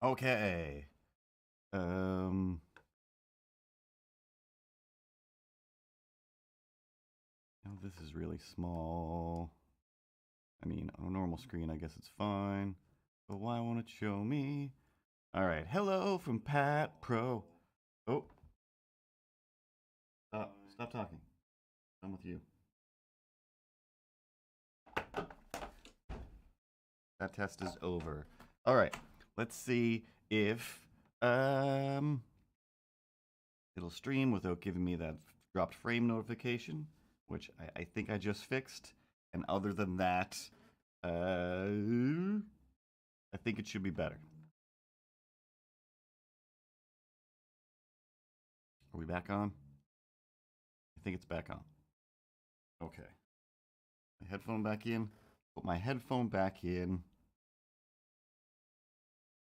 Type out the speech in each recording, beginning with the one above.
Okay. Um. Oh, this is really small. I mean, on a normal screen, I guess it's fine. But why won't it show me? All right. Hello from Pat Pro. Oh, stop talking. I'm with you. That test is over. All right. Let's see if um it'll stream without giving me that dropped frame notification, which I think I just fixed. And other than that, I think it should be better. Are we back on? I think it's back on. Okay. My headphone back in. Put my headphone back in.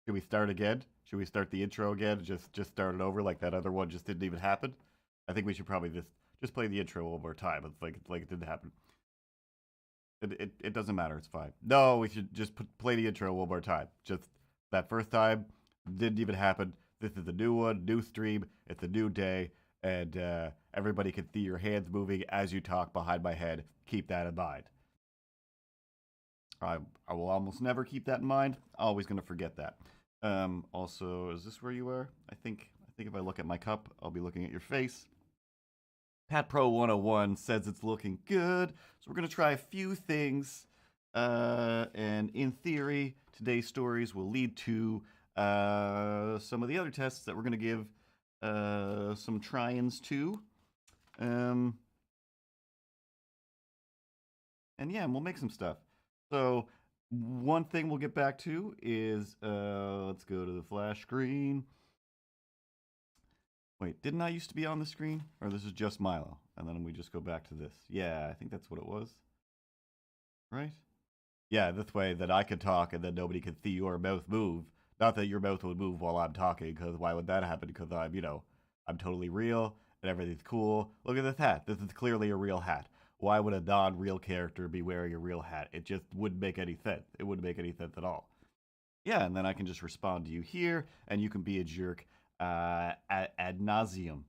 Should we start again? Should we start the intro again? Just start it over like that other one just didn't even happen? I think we should probably just play the intro one more time. It's like it didn't happen. It doesn't matter. It's fine. No, we should just play the intro one more time. Just that first time didn't even happen. This is a new one, new stream. It's a new day, and everybody can see your hands moving as you talk behind my head. Keep that in mind. I will almost never keep that in mind. Always gonna forget that. Also, is this where you are? I think if I look at my cup, I'll be looking at your face. Pat Pro 101 says it's looking good. So we're going to try a few things. And in theory, today's stories will lead to some of the other tests that we're going to give some try-ins to. Um, and yeah, we'll make some stuff. So one thing we'll get back to is let's go to the flash screen. Wait, didn't I used to be on the screen? Or this is just Milo? And then we just go back to this. Yeah, I think that's what it was. Right? Yeah, this way that I could talk and then nobody could see your mouth move. Not that your mouth would move while I'm talking, because why would that happen? Because I'm totally real and everything's cool. Look at this hat. This is clearly a real hat. Why would a non-real character be wearing a real hat? It just wouldn't make any sense. It wouldn't make any sense at all. Yeah, and then I can just respond to you here, and you can be a jerk ad nauseum.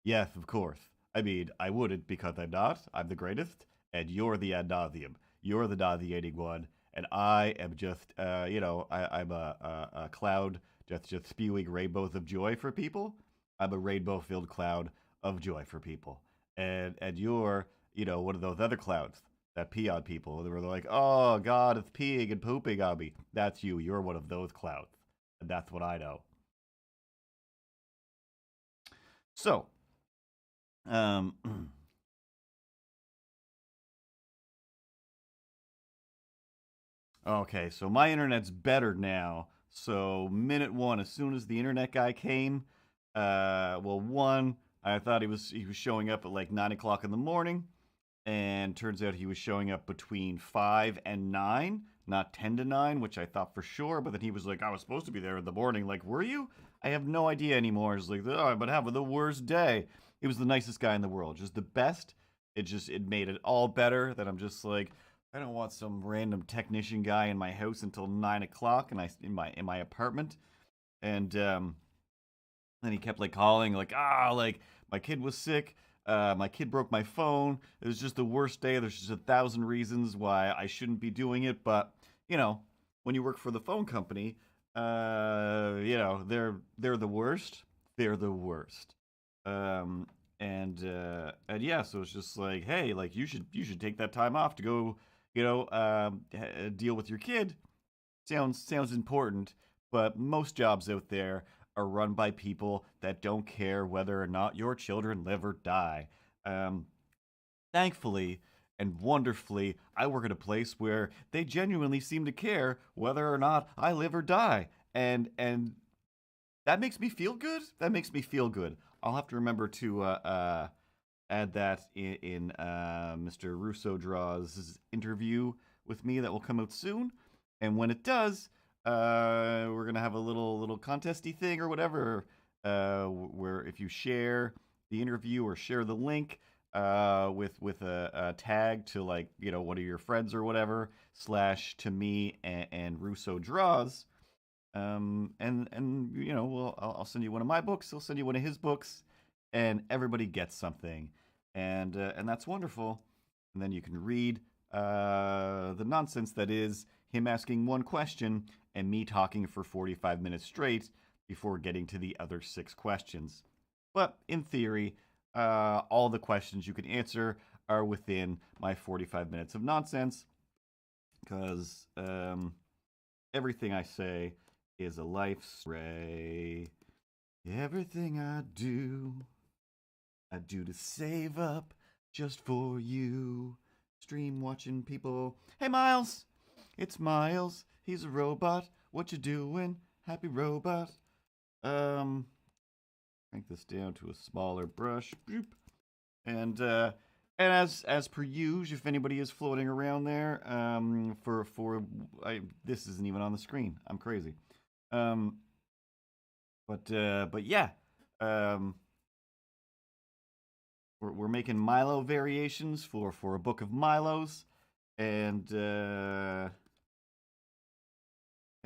Yes, of course. I mean, I wouldn't because I'm not. I'm the greatest, and you're the ad nauseum. You're the nauseating one, and I am just, I'm a cloud just spewing rainbows of joy for people. I'm a rainbow-filled cloud of joy for people, and you're, one of those other clouds that pee on people. Where they're like, oh God, it's peeing and pooping on me. That's you. You're one of those clouds, and that's what I know. So, um. Okay, so my internet's better now. So minute one, as soon as the internet guy came, well, one, I thought he was showing up at like 9 o'clock in the morning, and turns out he was showing up between 5 and 9, not 10 to 9, which I thought for sure. But then he was like, I was supposed to be there in the morning. Like, were you? I have no idea anymore. It's like, oh, I've been having the worst day. He was the nicest guy in the world, just the best. It made it all better. That I'm just like, I don't want some random technician guy in my house until 9 o'clock, and in my apartment. And then he kept like calling, like my kid was sick. My kid broke my phone. It was just the worst day. There's just 1,000 reasons why I shouldn't be doing it, but you know, when you work for the phone company, they're the worst. They're the worst. Um, and yeah, so it's just like, hey, like you should take that time off to go, deal with your kid. Sounds important, but most jobs out there are run by people that don't care whether or not your children live or die. Um, Thankfully and wonderfully, I work at a place where they genuinely seem to care whether or not I live or die, and that makes me feel good. That makes me feel good. I'll have to remember to add that in Mr. Russo Draws' interview with me that will come out soon. And when it does, we're gonna have a little contesty thing or whatever, where if you share the interview or share the link with a tag to like one of your friends or whatever slash to me and Russo Draws, And you know, I'll send you one of my books. He'll send you one of his books, and everybody gets something, and that's wonderful. And then you can read the nonsense that is him asking one question and me talking for 45 minutes straight before getting to the other 6 questions. But in theory, all the questions you can answer are within my 45 minutes of nonsense, because everything I say is a life ray. Everything I do to save up just for you. Stream watching people. Hey, Miles! It's Miles. He's a robot. What you doing? Happy robot. Crank this down to a smaller brush. Boop. And as per usual, if anybody is floating around there, this isn't even on the screen. I'm crazy. But yeah, we're making Milo variations for a book of Milos, and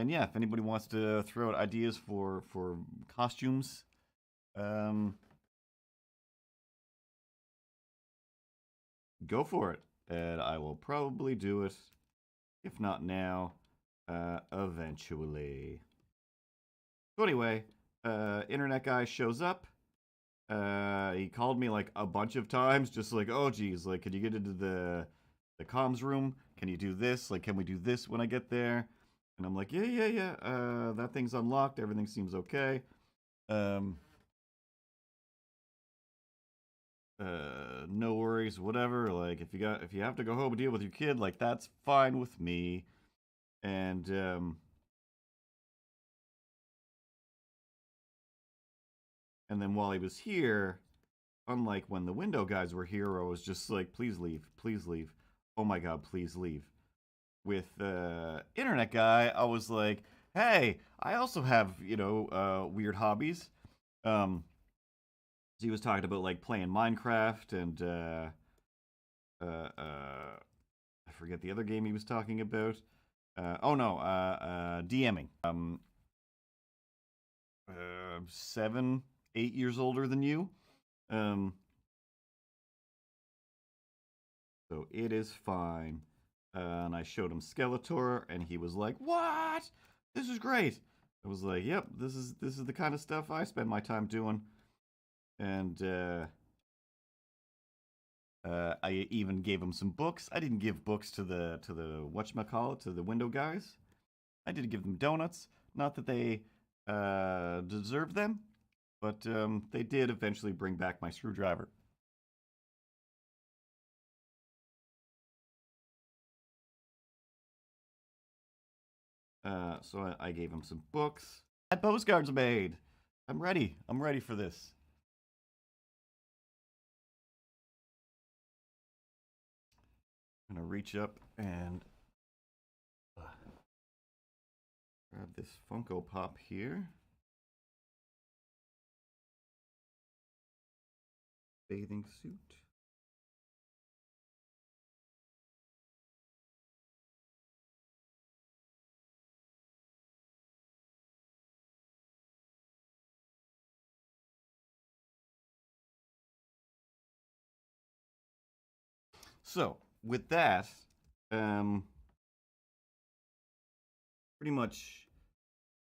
yeah, if anybody wants to throw out ideas for costumes, go for it, and I will probably do it, if not now, eventually. So anyway, internet guy shows up. He called me like a bunch of times, just like, oh geez, like, can you get into the comms room? Can you do this? Like, can we do this when I get there? And I'm like, yeah. That thing's unlocked. Everything seems okay. No worries, whatever. Like, if you have to go home and deal with your kid, like, that's fine with me. And then while he was here, unlike when the window guys were here, I was just like, please leave, please leave. Oh my god, please leave. With internet guy, I was like, hey, I also have, weird hobbies. So he was talking about like playing Minecraft and I forget the other game he was talking about. DMing. 7, 8 years older than you. So it is fine. And I showed him Skeletor, and he was like, "What? This is great." I was like, "Yep, this is the kind of stuff I spend my time doing." And I even gave him some books. I didn't give books to the whatchamacallit, to the window guys. I did give them donuts. Not that they deserved them, but they did eventually bring back my screwdriver. So I gave him some books. That postcards made. I'm ready. I'm ready for this. I'm gonna reach up and grab this Funko Pop here. Bathing suit. So with that, pretty much,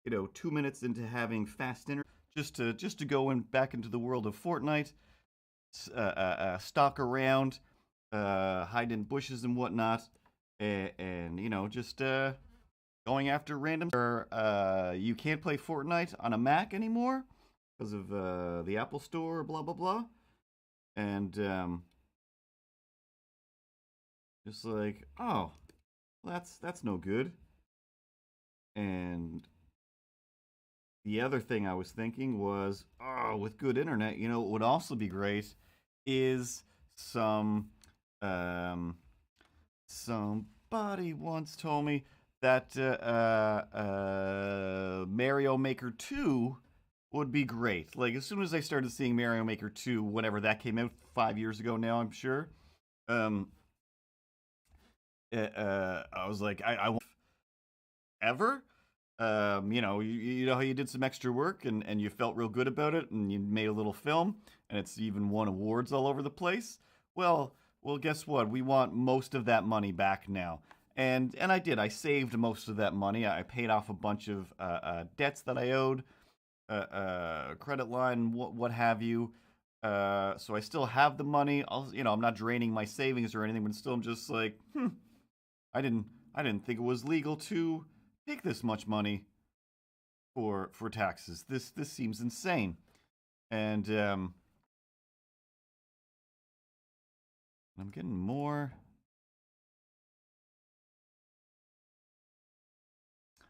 2 minutes into having fast internet, just to go back into the world of Fortnite, stalk around, hide in bushes and whatnot, and just going after random. You can't play Fortnite on a Mac anymore because of the Apple Store, blah blah blah, and just like, oh, that's no good. And the other thing I was thinking was, oh, with good internet, what would also be great is somebody once told me that Mario Maker 2 would be great. Like, as soon as I started seeing Mario Maker 2, whenever that came out, 5 years ago now, I'm sure, I was like, I won't ever. You know how you did some extra work and you felt real good about it and you made a little film and it's even won awards all over the place. Well, guess what? We want most of that money back now. And I did. I saved most of that money. I paid off a bunch of debts that I owed, credit line, what have you. So I still have the money. I'm not draining my savings or anything, but still, I'm just like, I didn't, I didn't think it was legal to take this much money for taxes. This seems insane. And I'm getting more.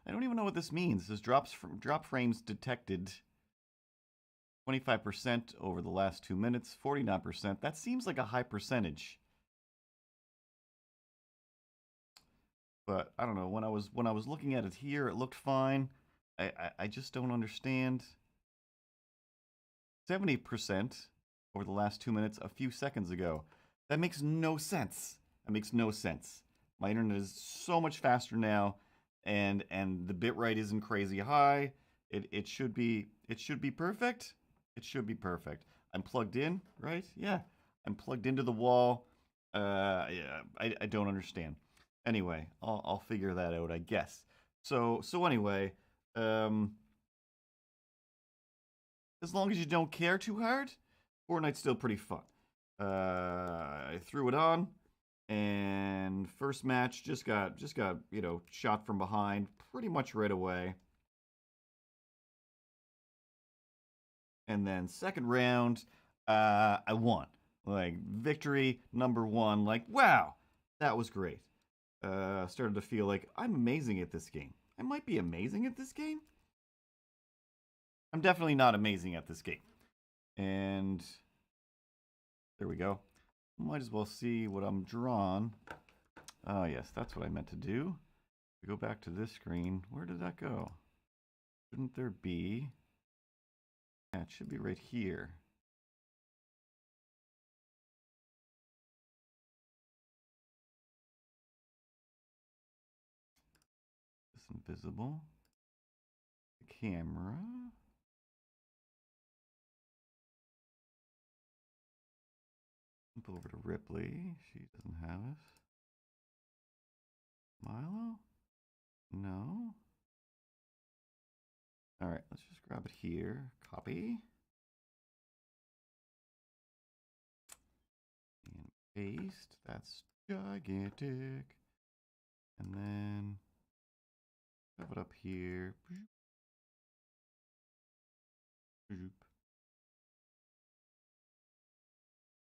I don't even know what this means. This drop frames detected 25% over the last 2 minutes, 49%. That seems like a high percentage. But I don't know. When I was looking at it here, it looked fine. I just don't understand. 70% over the last 2 minutes a few seconds ago. That makes no sense. That makes no sense. My internet is so much faster now, and the bitrate isn't crazy high. It should be perfect. It should be perfect. I'm plugged in, right? Yeah, I'm plugged into the wall. Yeah, I don't understand. Anyway, I'll figure that out, I guess. So anyway, as long as you don't care too hard, Fortnite's still pretty fun. I threw it on, and first match just got shot from behind pretty much right away. And then second round, I won. Like victory number one. Like wow, that was great. Started to feel like I'm amazing at this game. I might be amazing at this game. I'm definitely not amazing at this game. And there we go. Might as well see what I'm drawn. Oh, yes, that's what I meant to do. Go back to this screen. Where did that go? Shouldn't there be? Yeah, it should be right here. This invisible. The camera. Jump over to Ripley. She doesn't have us. Milo? No. All right, let's just grab it here. Copy. And paste. That's gigantic. And then have it up here.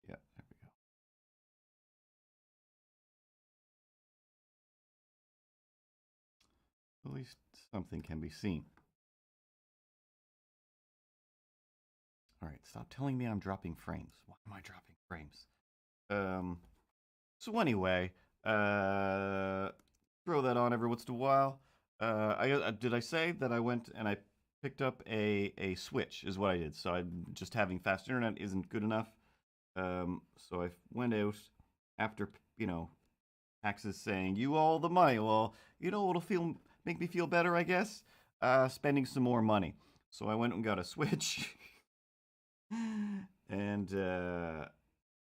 Yeah, there we go. At least something can be seen. All right, stop telling me I'm dropping frames. Why am I dropping frames? So anyway, throw that on every once in a while. Did I say that I went and I picked up a Switch? Is what I did. So I'm just having fast internet isn't good enough. So I went out after taxes saying you owe the money. Well, it'll make me feel better, I guess. Spending some more money. So I went and got a Switch. And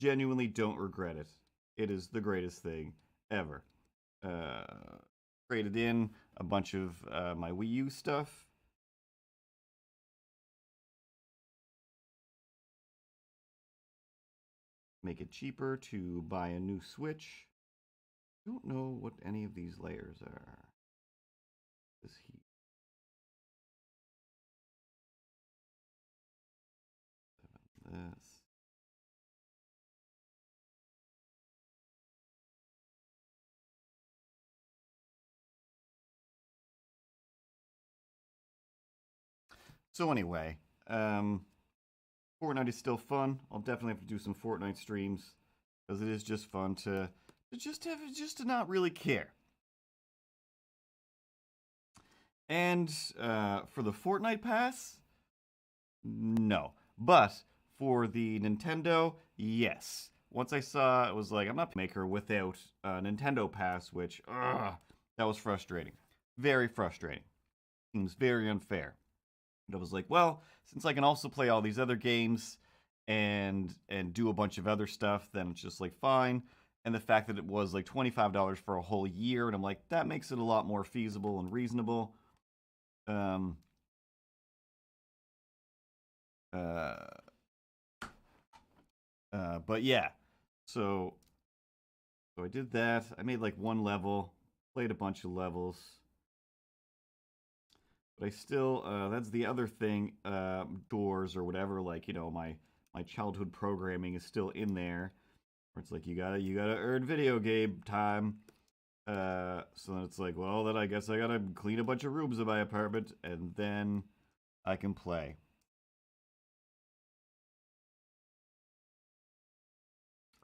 genuinely don't regret it. It is the greatest thing ever. Traded in a bunch of my Wii U stuff. Make it cheaper to buy a new Switch. Don't know what any of these layers are. This heat. This. So anyway, Fortnite is still fun. I'll definitely have to do some Fortnite streams because it is just fun to not really care. And for the Fortnite pass, no. But for the Nintendo, yes. Once I saw it was like I'm not maker without a Nintendo pass, which that was frustrating. Very frustrating. seems very unfair. And I was like, well, since I can also play all these other games and do a bunch of other stuff, then it's just like fine. And the fact that it was like $25 for a whole year, and I'm like, that makes it a lot more feasible and reasonable. Um, but yeah, so I did that. I made like one level, played a bunch of levels, but I still that's the other thing. Doors or whatever, like my childhood programming is still in there. Where it's like you gotta earn video game time. So then it's like, well, then I guess I gotta clean a bunch of rooms in my apartment, and then I can play.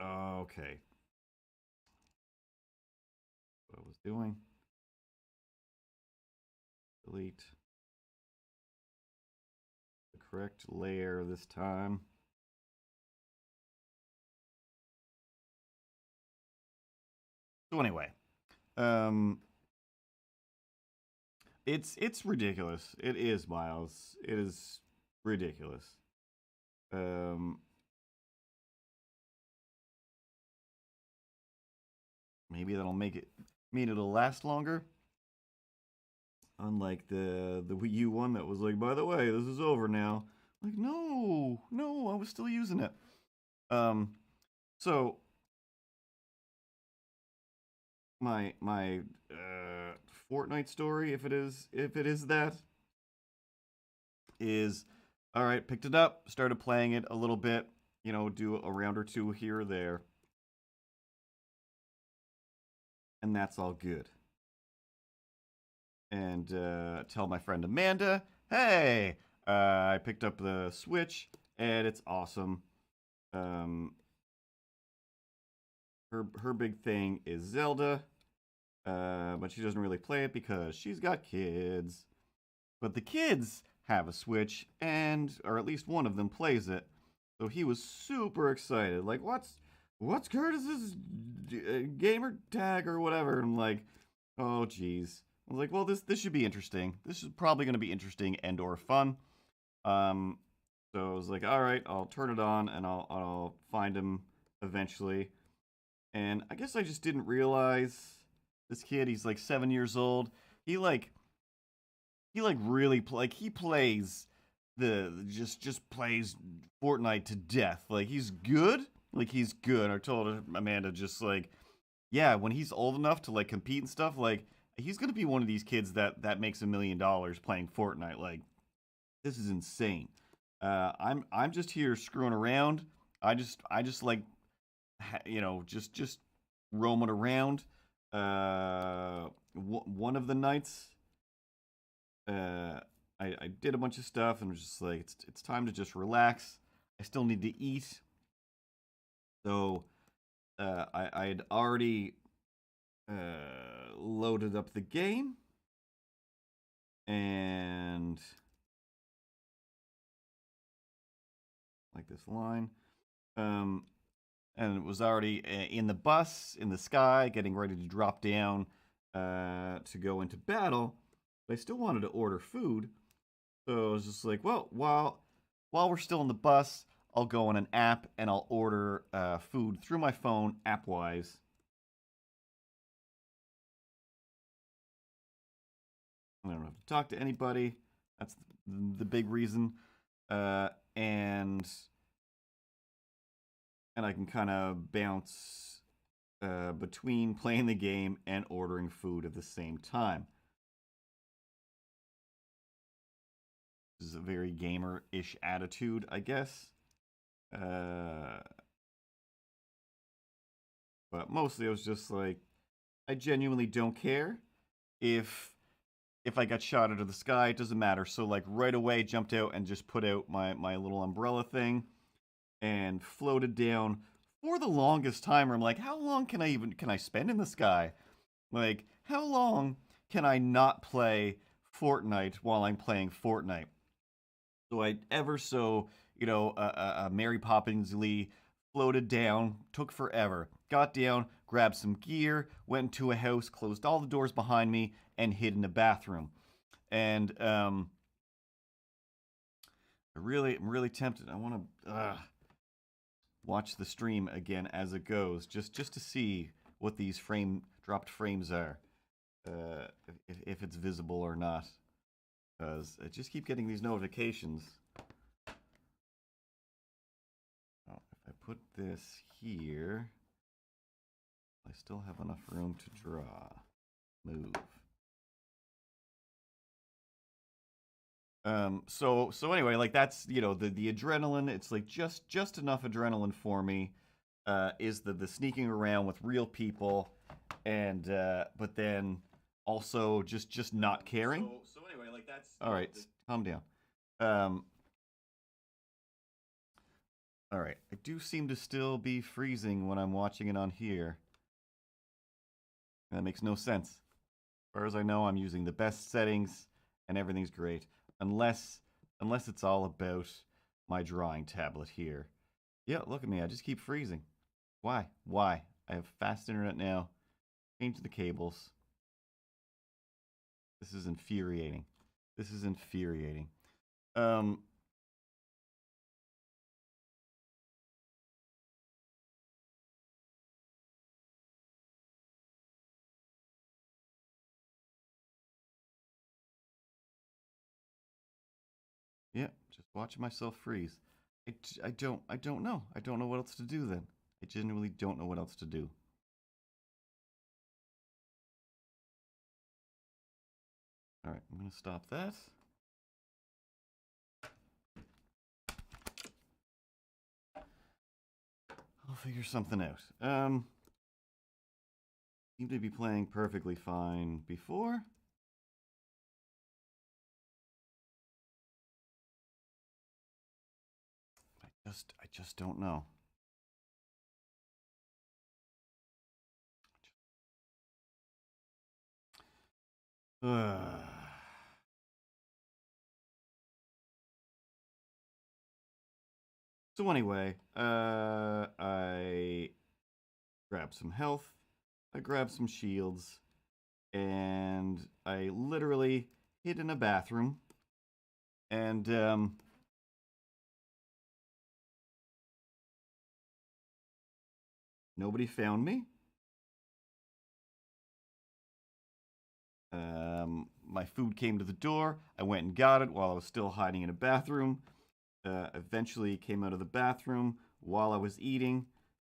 Okay, what I was doing. Delete the correct layer this time. So anyway, um, it's ridiculous. It is, Miles. It is ridiculous. Um, maybe that'll mean it'll last longer. Unlike the Wii U one that was like, by the way, this is over now. Like, no, I was still using it. Um, so my Fortnite story, if it is that, is all right. Picked it up, started playing it a little bit. Do a round or two here or there, and that's all good. And tell my friend Amanda, hey, I picked up the Switch and it's awesome. Her big thing is Zelda, but she doesn't really play it because she's got kids. But the kids have a Switch, or at least one of them plays it. So he was super excited. Like, what's Curtis's gamer tag or whatever? And I'm like, oh geez. I was like, well, this should be interesting. This is probably going to be interesting and or fun. So I was like, all right, I'll turn it on and I'll find him eventually. And I guess I just didn't realize this kid. He's like 7 years old. He really he plays just plays Fortnite to death. Like he's good. He's good. I told Amanda just like, yeah, when he's old enough to like compete and stuff, like he's gonna be one of these kids that makes $1 million playing Fortnite. Like this is insane. I'm just here screwing around. I just like just roaming around. One of the nights, I did a bunch of stuff and was just like it's time to just relax. I still need to eat. So I had already loaded up the game and like this line. And it was already in the bus in the sky, getting ready to drop down to go into battle. But I still wanted to order food, so I was just like, well, while we're still in the bus, I'll go on an app and I'll order food through my phone, app-wise. I don't have to talk to anybody. That's the big reason, and I can kind of bounce between playing the game and ordering food at the same time. This is a very gamer-ish attitude, I guess. But mostly I was just like, I genuinely don't care if I got shot out of the sky. It doesn't matter. So like right away, jumped out and just put out my little umbrella thing and floated down for the longest time. I'm like, how long can I spend in the sky? Like, how long can I not play Fortnite while I'm playing Fortnite? So I ever so, Mary Poppinsly floated down, took forever, got down, grabbed some gear, went into a house, closed all the doors behind me, and hid in a bathroom. And I'm really tempted. I want to watch the stream again as it goes, just to see what these dropped frames are, if it's visible or not, because I just keep getting these notifications. Oh, if I put this here, I still have enough room to draw. Move. So anyway, like that's, you know, the adrenaline. It's like just enough adrenaline for me. Is the sneaking around with real people, and but then also just not caring. So anyway, like that's all right. Calm down. All right. I do seem to still be freezing when I'm watching it on here. That makes no sense. As far as I know, I'm using the best settings and everything's great. Unless it's all about my drawing tablet here. Yeah, look at me. I just keep freezing. Why? Why? I have fast internet now. Change the cables. This is infuriating. This is infuriating. Yeah, just watching myself freeze. I don't know. I don't know what else to do then. I genuinely don't know what else to do. All right, I'm going to stop that. I'll figure something out. Seemed to be playing perfectly fine before. I just don't know. So anyway, I grabbed some health, I grabbed some shields, and I literally hid in a bathroom, and nobody found me. My food came to the door. I went and got it while I was still hiding in a bathroom. Eventually came out of the bathroom while I was eating.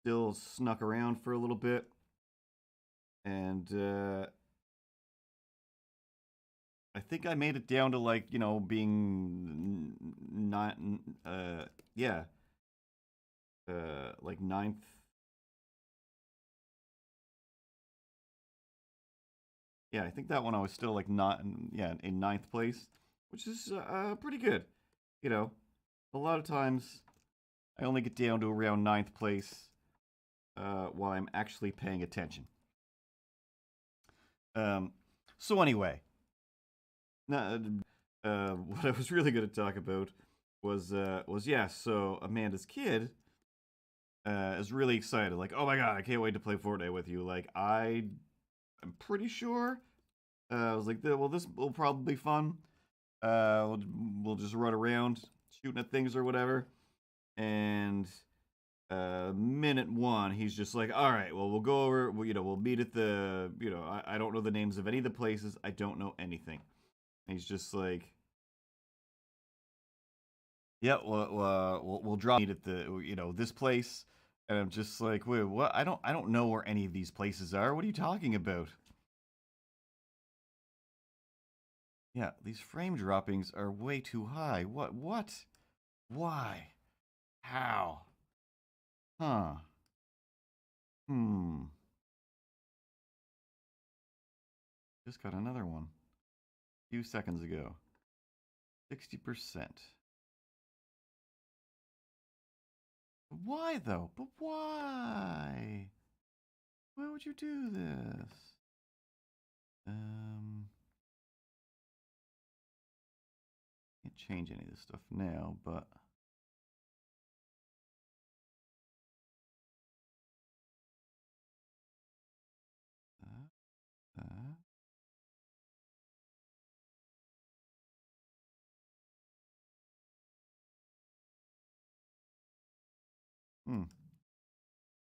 Still snuck around for a little bit. And I think I made it down to, like, you know, being not, yeah. Like ninth. Yeah, I think that one I was still like not, yeah, in ninth place, which is pretty good. You know, a lot of times I only get down to around ninth place while I'm actually paying attention. So anyway, what I was really going to talk about was yeah. So Amanda's kid is really excited. Like, oh my god, I can't wait to play Fortnite with you. Like, I'm pretty sure. I was like, well, this will probably be fun. We'll just run around shooting at things or whatever. And minute one, he's just like, all right, well, we'll go over, we'll meet at the, I don't know the names of any of the places. I don't know anything. And he's just like, yeah, we'll drop meet at the, this place. And I'm just like, wait, what? I don't know where any of these places are. What are you talking about? Yeah, these frame droppings are way too high. What? Why? How? Huh. Hmm. Just got another one. A few seconds ago. 60%. Why though? But why? Why would you do this? Can't change any of this stuff now, but uh,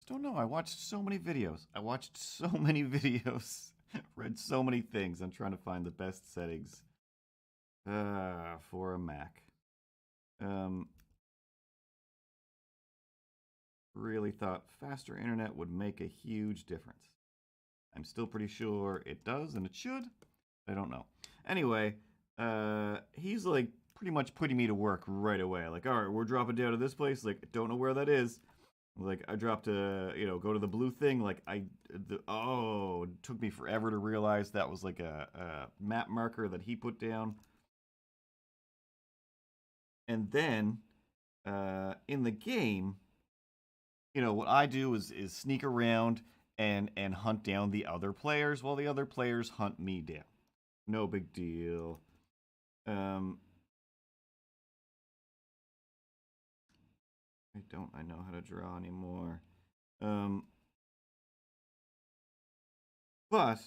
Don't know. I watched so many videos. Read so many things. I'm trying to find the best settings for a Mac. Really thought faster internet would make a huge difference. I'm still pretty sure it does, and it should. I don't know. Anyway, he's like pretty much putting me to work right away. Like, all right, we're dropping down to this place. Like, don't know where that is. Like, I dropped go to the blue thing. Like, it took me forever to realize that was like a map marker that he put down. And then, in the game, what I do is sneak around and hunt down the other players while the other players hunt me down. No big deal. I know how to draw anymore. But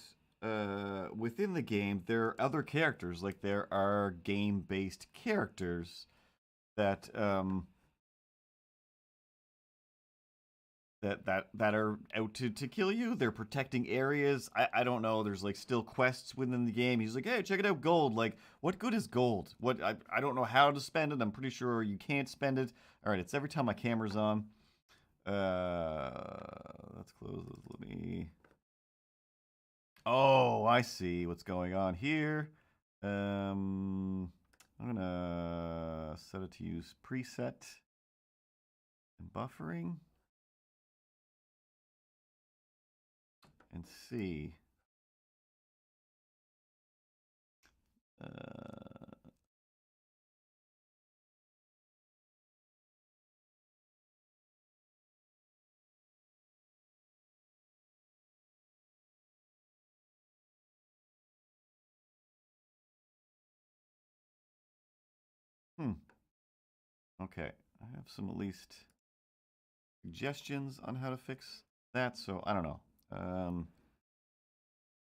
within the game, there are other characters. Like, there are game-based characters that that are out to kill you. They're protecting areas. I don't know. There's like still quests within the game. He's like, hey, check it out, gold. Like, what good is gold? I don't know how to spend it. I'm pretty sure you can't spend it. All right, it's every time my camera's on. Let's close this. Let me. Oh, I see what's going on here. I'm gonna set it to use preset and buffering. And see. Okay, I have some at least suggestions on how to fix that, so I don't know.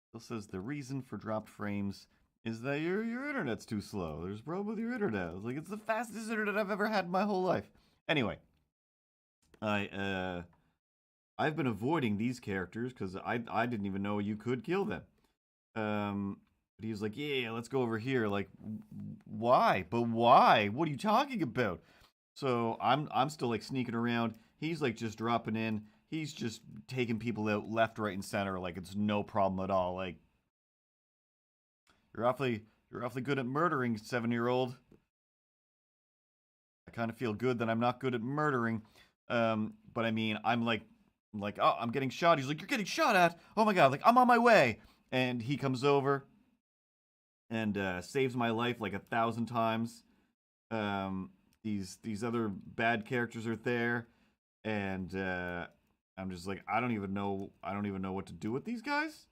Still says the reason for dropped frames is that your internet's too slow. There's a problem with your internet. It's like, it's the fastest internet I've ever had in my whole life. Anyway, I've been avoiding these characters because I didn't even know you could kill them. But he was like, yeah, let's go over here. Like, why? But why? What are you talking about? So I'm still like sneaking around. He's like just dropping in. He's just taking people out left, right, and center. Like, it's no problem at all. Like, you're awfully good at murdering, 7-year-old. I kind of feel good that I'm not good at murdering. But I mean, I'm like, oh, I'm getting shot. He's like, you're getting shot at? Oh my god! Like, I'm on my way. And he comes over and saves my life like 1,000 times. These other bad characters are there, and I'm just like, I don't even know what to do with these guys.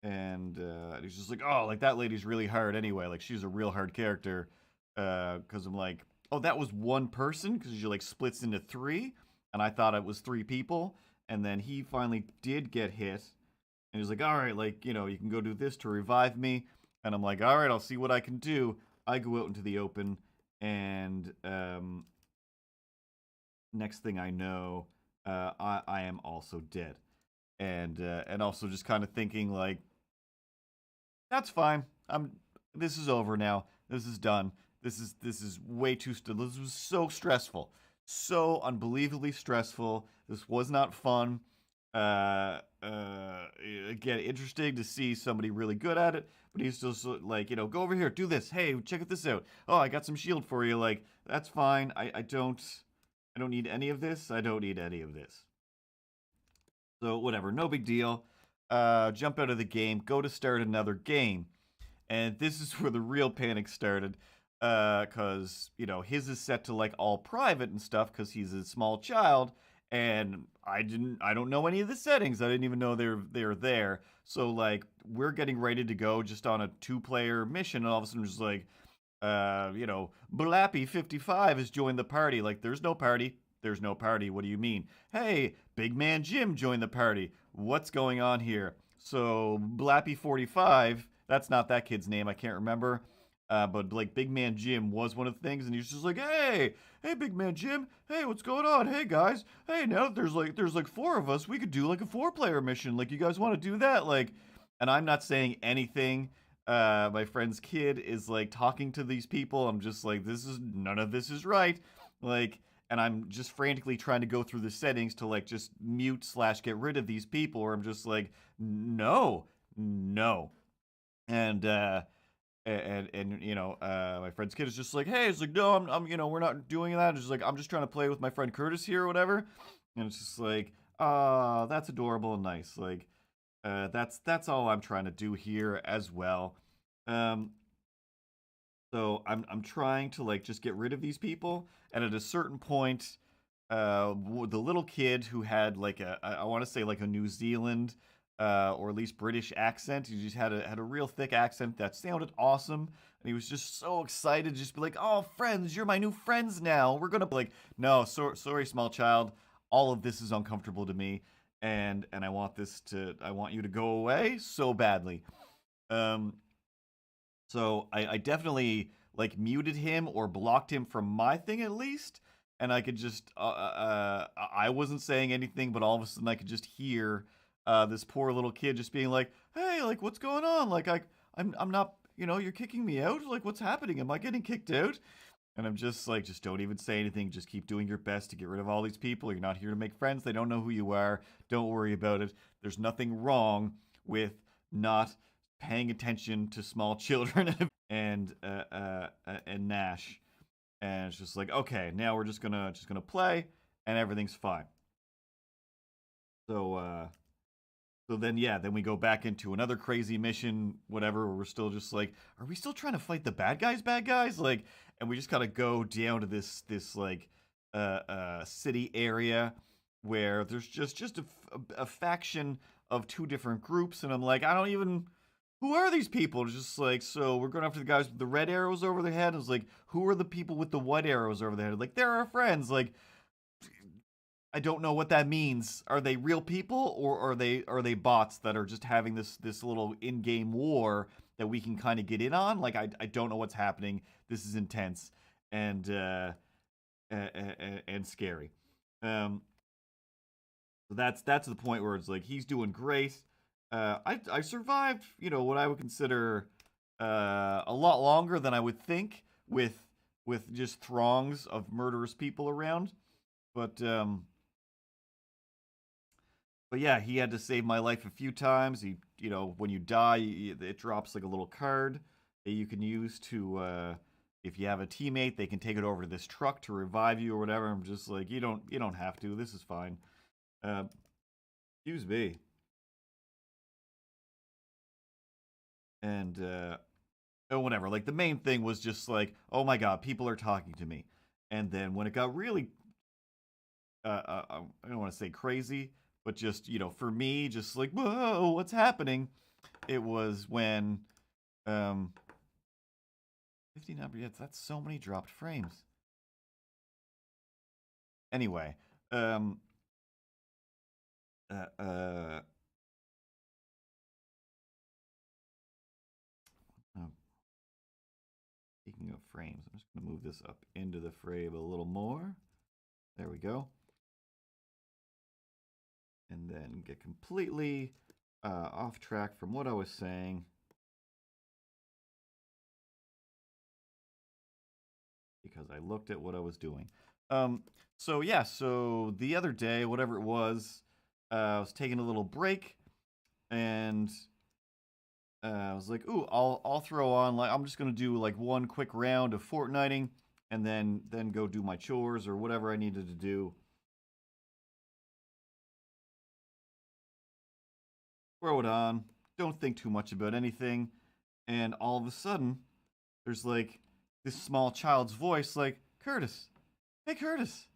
And he's just like, oh, like, that lady's really hard anyway. Like, she's a real hard character. Because I'm like, oh, that was one person? Because she like splits into 3, and I thought it was 3 people. And then he finally did get hit, and he's like, all right, like, you can go do this to revive me. And I'm like, all right, I'll see what I can do. I go out into the open, and next thing I know, I am also dead. And also just kind of thinking, like, that's fine. This is over now. This is done. This is way too this was so stressful. So unbelievably stressful. This was not fun. Again, interesting to see somebody really good at it, but he's still like, go over here, do this. Hey, check this out. Oh, I got some shield for you. Like, that's fine. I don't need any of this. I don't need any of this. So whatever, no big deal. Jump out of the game, go to start another game. And this is where the real panic started. Because, his is set to like all private and stuff because he's a small child. And I don't know any of the settings. I didn't even know they're there. So like, we're getting ready to go just on a 2-player mission, and all of a sudden just like, Blappy55 has joined the party. Like, there's no party. There's no party. What do you mean? Hey, Big Man Jim joined the party. What's going on here? So Blappy45, that's not that kid's name. I can't remember. But like Big Man Jim was one of the things, and he was just like, hey, Big Man Jim, hey, what's going on? Hey guys, hey, now that there's like four of us, we could do like a four-player mission. Like, you guys want to do that? Like, and I'm not saying anything. My friend's kid is like talking to these people. I'm just like, none of this is right. Like, and I'm just frantically trying to go through the settings to like just mute slash get rid of these people. Or I'm just like, no, no, and my friend's kid is just like, hey, it's like, no, we're not doing that. It's just like, I'm just trying to play with my friend Curtis here or whatever. And it's just like, that's adorable and nice. Like, that's all I'm trying to do here as well. Um, so I'm trying to like just get rid of these people, and at a certain point, the little kid who had like I want to say like a New Zealand or at least British accent. He just had a real thick accent that sounded awesome, and he was just so excited to just be like, "Oh, friends, you're my new friends now. We're gonna be like, no, sorry, small child. All of this is uncomfortable to me, and I want you to go away so badly." Um, so I definitely like muted him or blocked him from my thing at least, and I could just I wasn't saying anything, but all of a sudden I could just hear this poor little kid just being like, "Hey, like what's going on? Like I'm not, you're kicking me out. Like what's happening? Am I getting kicked out?" And I'm just like, just don't even say anything. Just keep doing your best to get rid of all these people. You're not here to make friends. They don't know who you are. Don't worry about it. There's nothing wrong with not paying attention to small children and Nash. And it's just like, okay, now we're just gonna play, and everything's fine. So then yeah, then we go back into another crazy mission, whatever, where we're still just like, are we still trying to fight the bad guys? Like, and we just gotta go down to this like city area where there's just a faction of two different groups, and I'm like, I don't even, who are these people? It's just like, so we're going after the guys with the red arrows over their head. It's like, who are the people with the white arrows over their head? Like, they're our friends. Like, I don't know what that means. Are they real people, or are they bots that are just having this little in-game war that we can kind of get in on? Like, I don't know what's happening. This is intense and and scary. Um, so that's the point where it's like he's doing great. I survived, what I would consider a lot longer than I would think with just throngs of murderous people around. But but yeah, he had to save my life a few times. When you die, it drops like a little card that you can use to, if you have a teammate, they can take it over to this truck to revive you or whatever. I'm just like, you don't have to. This is fine. Uh, Excuse me. And oh, whatever. Like the main thing was just like, oh my god, people are talking to me. And then when it got really, I don't want to say crazy, but just for me, just like, whoa, what's happening? It was when 59. Yeah, that's so many dropped frames. Anyway, um, uh, uh, oh, speaking of frames, I'm just gonna move this up into the frame a little more. There we go. And then get completely off track from what I was saying. Because I looked at what I was doing. So yeah, so the other day, whatever it was, I was taking a little break, and I was like, "Ooh, I'll throw on like I'm just gonna do like one quick round of Fortniting, and then go do my chores or whatever I needed to do." Throw it on, don't think too much about anything, and all of a sudden, there's like this small child's voice, like, "Curtis, hey Curtis,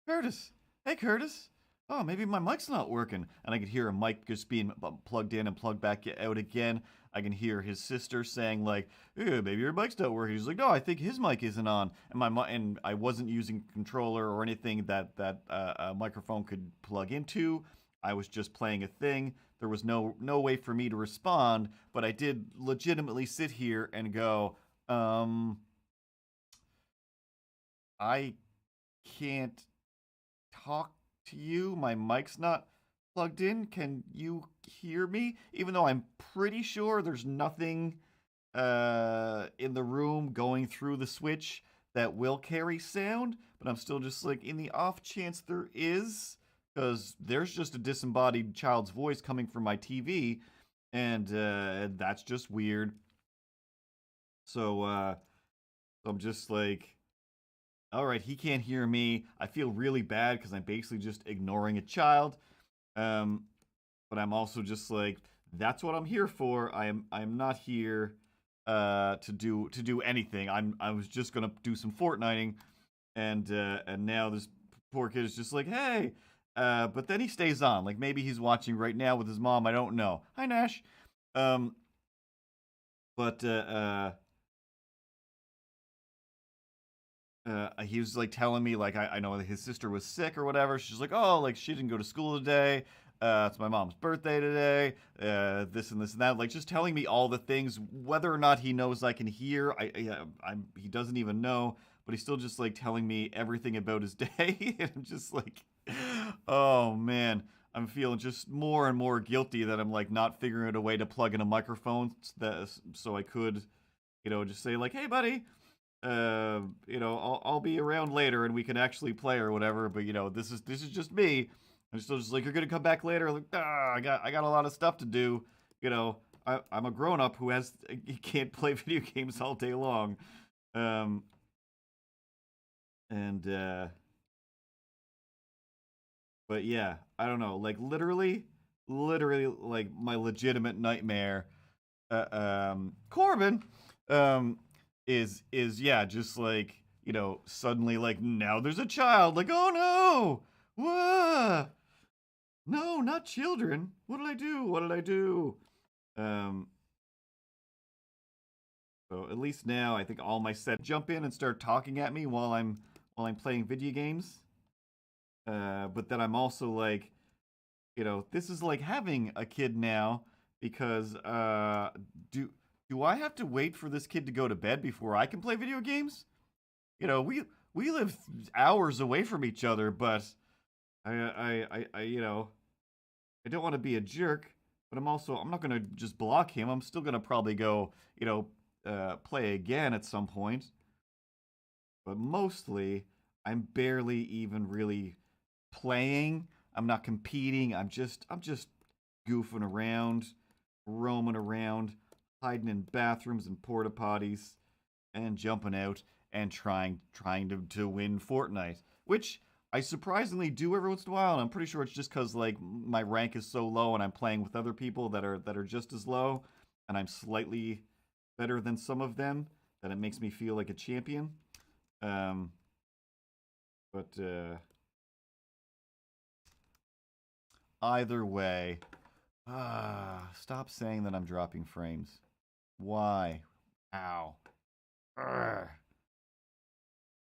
Curtis, hey Curtis." Oh, maybe my mic's not working. And I could hear a mic just being plugged in and plugged back out again. I can hear his sister saying like, hey, maybe your mic's not working. He's like, no, I think his mic isn't on. And and I wasn't using a controller or anything that a microphone could plug into. I was just playing a thing. There was no way for me to respond, but I did legitimately sit here and go, Um, I can't talk to you. My mic's not plugged in. Can you hear me? Even though I'm pretty sure there's nothing in the room going through the switch that will carry sound, but I'm still just like in the off chance there is, because there's just a disembodied child's voice coming from my TV, and that's just weird. So I'm just like, all right, he can't hear me. I feel really bad because I'm basically just ignoring a child. Um, but I'm also just like, that's what I'm here for. I'm not here to do anything. I was just gonna do some Fortniting, and now this poor kid is just like, hey. But then he stays on. Like maybe he's watching right now with his mom. I don't know. Hi Nash. Um, but he was like telling me like I know his sister was sick or whatever. She's like, oh, like she didn't go to school today. It's my mom's birthday today. This and this and that. Like just telling me all the things. Whether or not he knows I can hear, he doesn't even know. But he's still just like telling me everything about his day. And I'm just like, oh man, I'm feeling just more and more guilty that I'm like not figuring out a way to plug in a microphone so I could, just say like, hey buddy, I'll be around later and we can actually play or whatever. But this is just me. I'm still just like, you're gonna come back later. Like, I got a lot of stuff to do. I'm a grown up who he can't play video games all day long. Um, and but yeah, I don't know. Like literally, like my legitimate nightmare. Corbin, um, is yeah, just like suddenly like now there's a child. Like oh no, what? No, not children. What did I do? What did I do? Um, so at least now I think all my set jump in and start talking at me while I'm playing video games. But then I'm also like, this is like having a kid now because do do I have to wait for this kid to go to bed before I can play video games? We live hours away from each other, but I don't want to be a jerk, but I'm not gonna just block him. I'm still gonna probably go, play again at some point. But mostly, I'm barely even really playing. I'm not competing. I'm just goofing around, roaming around, hiding in bathrooms and porta potties, and jumping out and trying to win Fortnite, which I surprisingly do every once in a while. And I'm pretty sure it's just because like my rank is so low and I'm playing with other people that are just as low, and I'm slightly better than some of them, that it makes me feel like a champion. Um, but either way, stop saying that I'm dropping frames. Why? Ow. Urgh.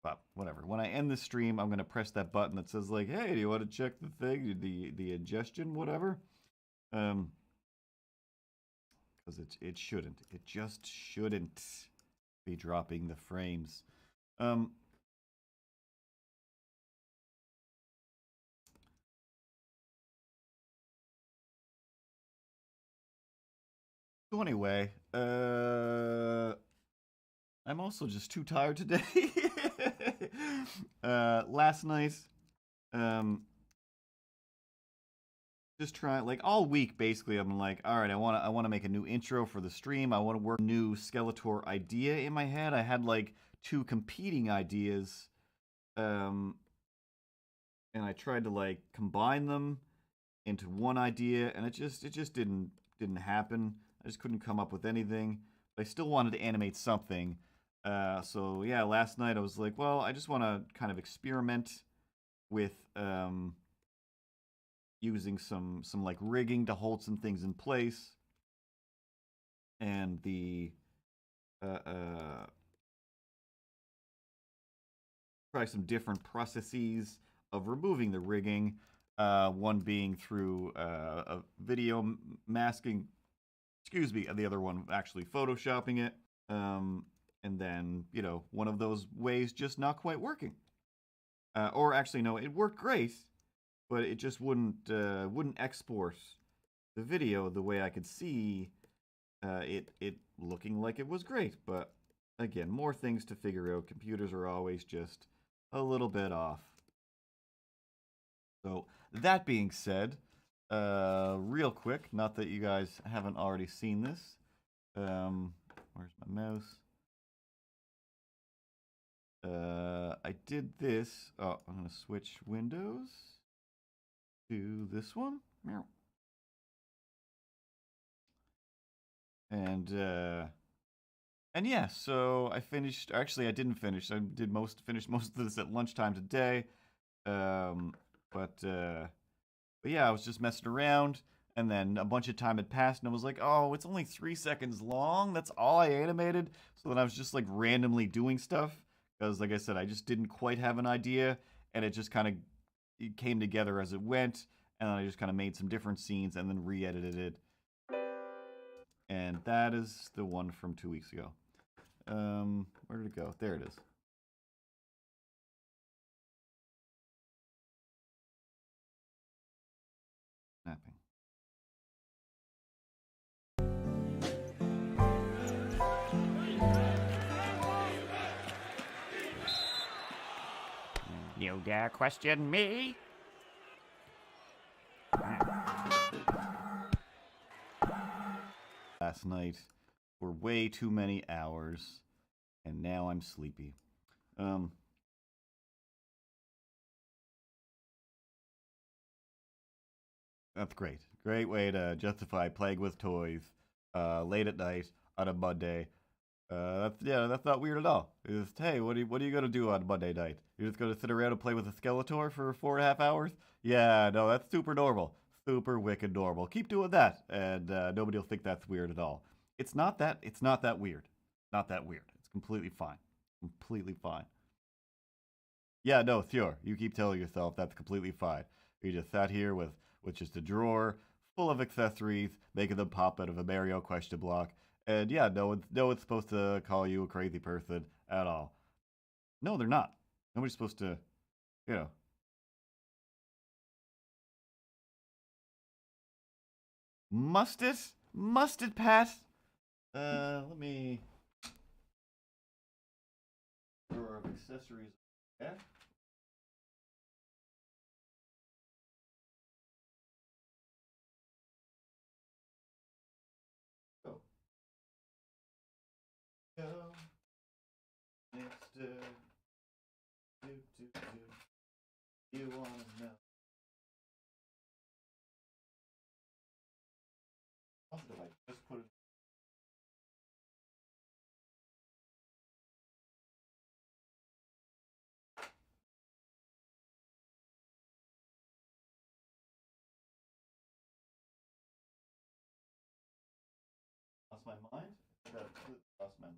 But whatever. When I end the stream, I'm gonna press that button that says like, "Hey, do you want to check the thing, the ingestion, whatever?" Um, because it shouldn't. It just shouldn't be dropping the frames. Um. So anyway, I'm also just too tired today. Last night, um, just trying like all week basically. I'm like, all right, I want to make a new intro for the stream. I want to work a new Skeletor idea in my head. I had like two competing ideas, um, and I tried to like combine them into one idea, and it just didn't happen. I just couldn't come up with anything. But I still wanted to animate something. So yeah, last night I was like, well, I just want to kind of experiment with using some like rigging to hold some things in place, and the try some different processes of removing the rigging. One being through a video masking, excuse me, and the other one actually photoshopping it. and then, you know, one of those ways just not quite working. Or actually, no, it worked great, but it just wouldn't export the video the way I could see it looking like it was great. But again, more things to figure out. Computers are always just a little bit off. So that being said, real quick, not that you guys haven't already seen this. Where's my mouse? I did this. Oh, I'm gonna switch windows to this one. Meow. And yeah, so I finished. Actually, I didn't finish. I did finished most of this at lunchtime today. But yeah, I was just messing around, and then a bunch of time had passed, and I was like, oh, it's only 3 seconds long. That's all I animated. So then I was just like randomly doing stuff because, like I said, I just didn't quite have an idea, and it just kind of came together as it went, and then I just kind of made some different scenes and then re-edited it. And that is the one from 2 weeks ago. Where did it go? There it is. Snapping. You dare question me? Last night for way too many hours, and now I'm sleepy. That's great. Great way to justify playing with toys late at night on a Monday. That's not weird at all. It's just, hey, what are you gonna do on Monday night? You're just gonna sit around and play with a Skeletor for 4.5 hours? Yeah, no, that's super normal, super wicked normal. Keep doing that, and nobody will think that's weird at all. It's not that. It's not that weird. Not that weird. It's completely fine. Completely fine. Yeah, no, sure. You keep telling yourself that's completely fine. You just sat here with just a drawer full of accessories, making them pop out of a Mario question block. And yeah, no one's supposed to call you a crazy person at all. No, they're not. Nobody's supposed to, you know. Must it? Must it, Pat? Let me. Drawer of accessories. Yeah. Oh. Go. Next. You wanna know? What did I just put it? Lost my mind? I got completely lost my mind.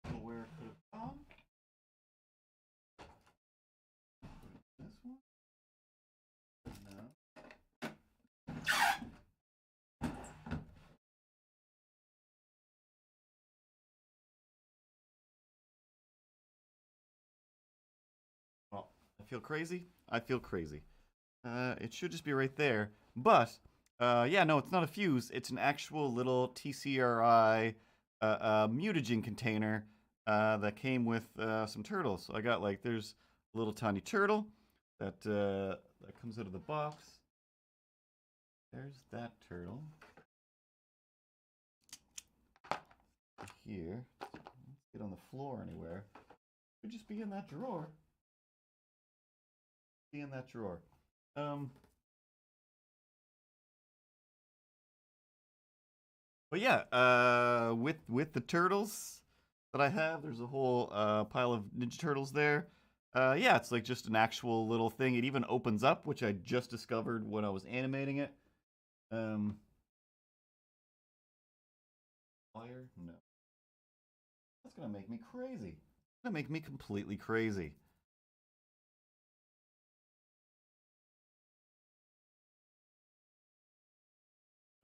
Or where could it come? This one? No. Well, I feel crazy. I feel crazy. It should just be right there. But, yeah, no, it's not a fuse. It's an actual little TCRI mutagen container that came with some turtles. So I got, like, there's a little tiny turtle that comes out of the box. There's that turtle. Here. Let's get on the floor anywhere. Could just be in that drawer. Be in that drawer. But yeah, with the turtles, that I have. There's a whole pile of Ninja Turtles there. Yeah, it's like just an actual little thing. It even opens up, which I just discovered when I was animating it. Fire? No. That's gonna make me crazy. It's gonna make me completely crazy.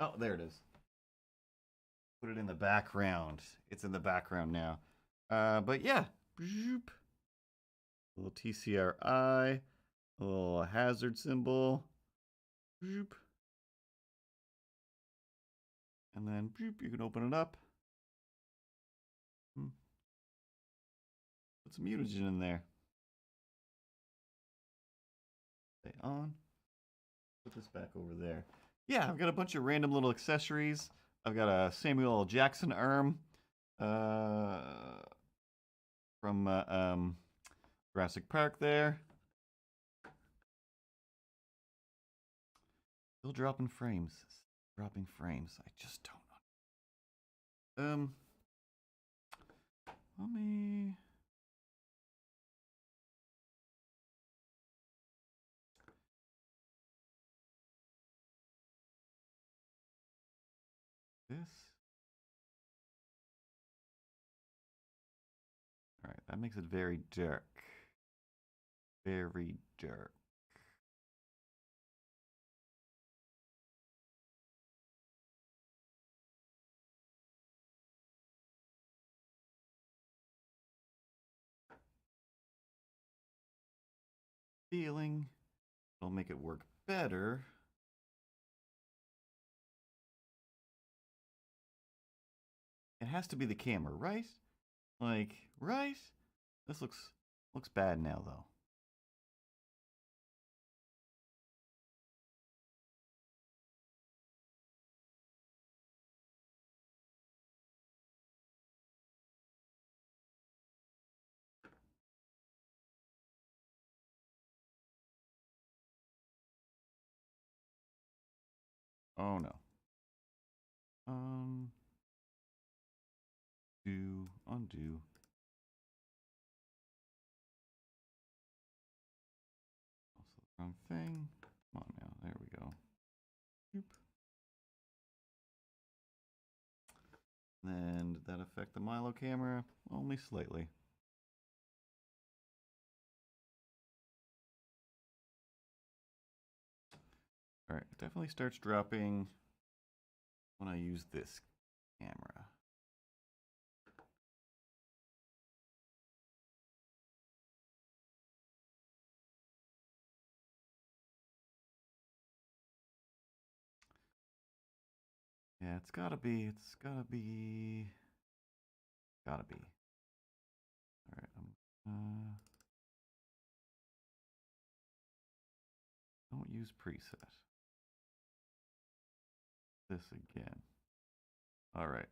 Oh, there it is. Put it in the background. It's in the background now. But yeah. A little TCRI. A little hazard symbol. And then you can open it up. Put some mutagen in there. Stay on. Put this back over there. Yeah, I've got a bunch of random little accessories. I've got a Samuel L. Jackson arm from Jurassic Park there. Still dropping frames. Dropping frames. I just don't know. Let me. This. All right, that makes it very dark. Very dark. Feeling. It'll make it work better. It has to be the camera, right? Like, right? This looks bad now, though. Oh no. Undo. Also the wrong thing. Come on now. There we go. Boop. Then did that affect the Milo camera? Only slightly. All right, it definitely starts dropping when I use this camera. Yeah, it's gotta be. All right, don't use preset. This again. All right.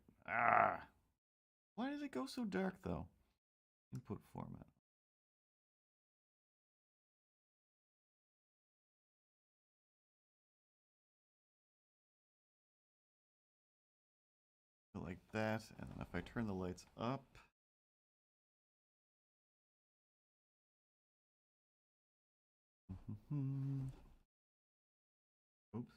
Why does it go so dark though? Input format. Like that, and then if I turn the lights up, oops.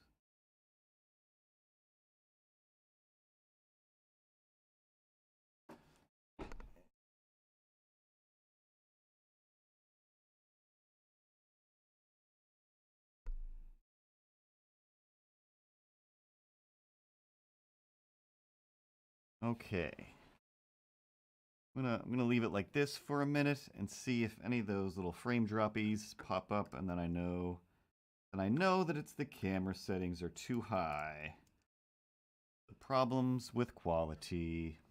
Okay. I'm gonna leave it like this for a minute and see if any of those little frame droppies pop up, and then I know that it's the camera settings are too high. The problems with quality.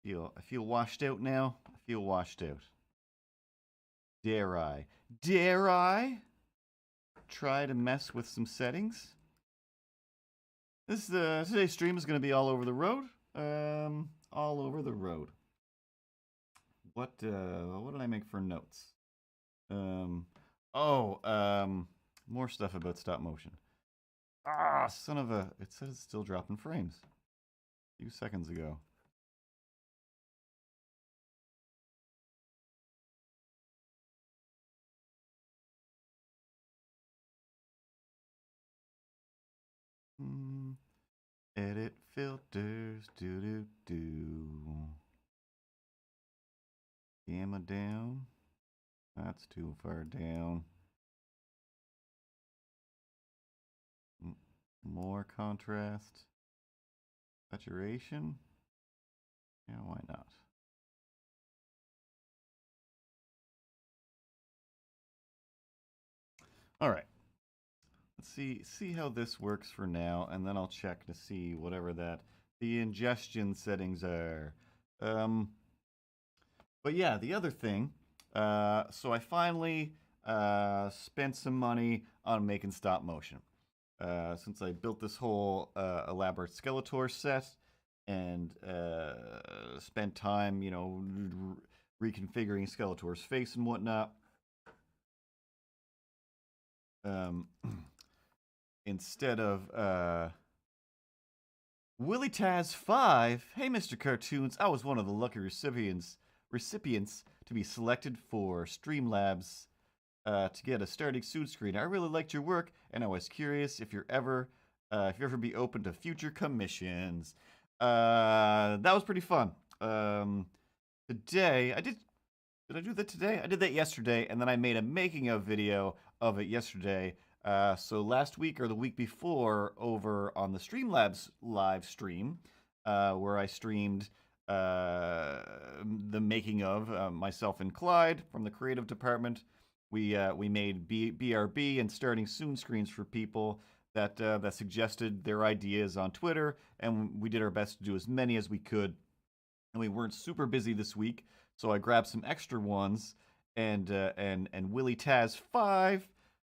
I feel washed out now. I feel washed out. Dare I try to mess with some settings? This today's stream is going to be all over the road. All over the road. What did I make for notes? More stuff about stop motion. Son of a! It says it's still dropping frames. a few seconds ago. Edit filters, do. Gamma down. That's too far down. More contrast. Saturation. Yeah, why not? All right. Let's see how this works for now, and then I'll check to see whatever the ingestion settings are. But yeah, the other thing. So I finally spent some money on making stop motion. Since I built this whole elaborate Skeletor set and spent time, reconfiguring Skeletor's face and whatnot. Instead of Willie Taz 5, hey MrCurtoons, I was one of the lucky recipients to be selected for Streamlabs to get a starting soon screen. I really liked your work, and I was curious if you ever be open to future commissions. That was pretty fun. Today did I do that today? I did that yesterday, and then I made a making of video of it yesterday. So last week or the week before, over on the Streamlabs live stream, where I streamed the making of myself and Clyde from the creative department. We made BRB and starting soon screens for people that suggested their ideas on Twitter, and we did our best to do as many as we could. And we weren't super busy this week, so I grabbed some extra ones. And Willie Taz 5,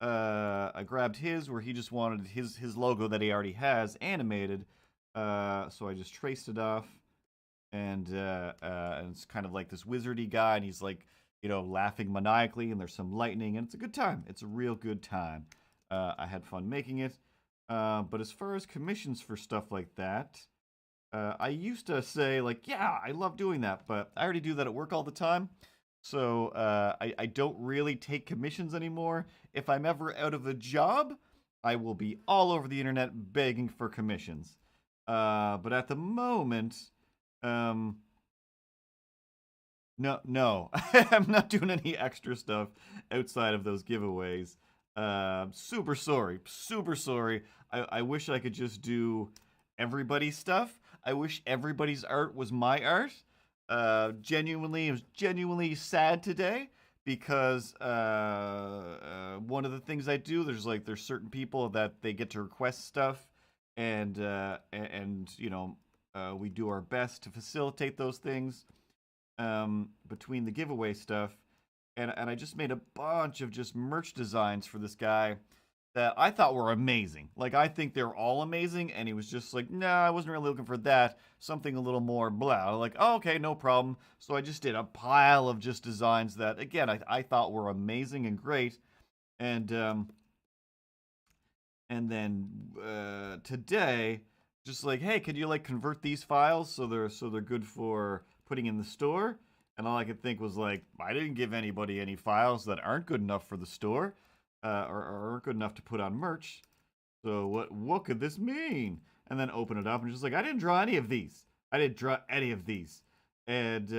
I grabbed his where he just wanted his logo that he already has animated. So I just traced it off, and it's kind of like this wizardy guy, and he's like, laughing maniacally, and there's some lightning, and it's a good time. It's a real good time. I had fun making it. But as far as commissions for stuff like that, I used to say, like, yeah, I love doing that, but I already do that at work all the time. So I don't really take commissions anymore. If I'm ever out of a job, I will be all over the internet begging for commissions. But at the moment, no, I'm not doing any extra stuff outside of those giveaways. Super sorry. I wish I could just do everybody's stuff. I wish everybody's art was my art. It was genuinely sad today because one of the things I do, there's certain people that they get to request stuff, and we do our best to facilitate those things. Between the giveaway stuff, and I just made a bunch of just merch designs for this guy that I thought were amazing. Like, I think they're all amazing, and he was just like, nah, I wasn't really looking for that. Something a little more blah. Like, oh, okay, no problem. So I just did a pile of just designs that, again, I thought were amazing and great. And then today, just like, hey, could you convert these files so they're good for putting in the store? And all I could think was like, I didn't give anybody any files that aren't good enough for the store, or aren't good enough to put on merch. So what could this mean? And then open it up and just like, I didn't draw any of these. And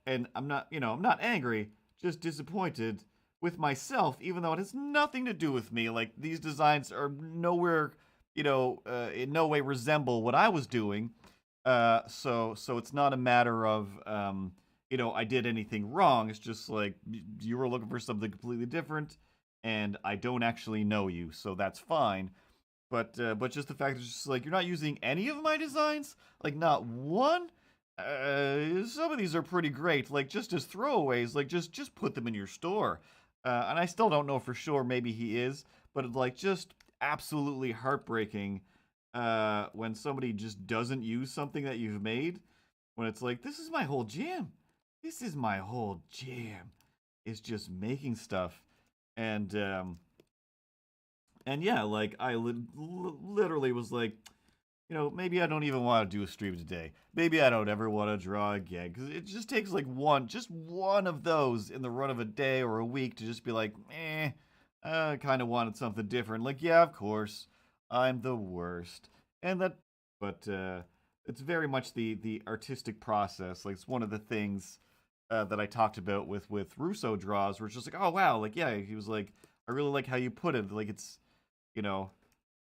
I'm not angry, just disappointed with myself, even though it has nothing to do with me. Like, these designs are nowhere, in no way resemble what I was doing. So it's not a matter of, I did anything wrong. It's just like, you were looking for something completely different, and I don't actually know you, so that's fine. But just the fact that it's just like, you're not using any of my designs? Like, not one? Some of these are pretty great, like, just as throwaways, like, just put them in your store. And I still don't know for sure, maybe he is, but like, just absolutely heartbreaking when somebody just doesn't use something that you've made, when it's like, this is my whole jam. It's just making stuff. And yeah, like, I literally was like, maybe I don't even want to do a stream today. Maybe I don't ever want to draw again. Because it just takes like just one of those in the run of a day or a week to just be like, I kind of wanted something different. Like, yeah, of course, I'm the worst. But it's very much the artistic process. Like, it's one of the things that I talked about with Russo draws, where it's just like, oh, wow. Like, yeah, he was like, I really like how you put it. Like, it's, you know,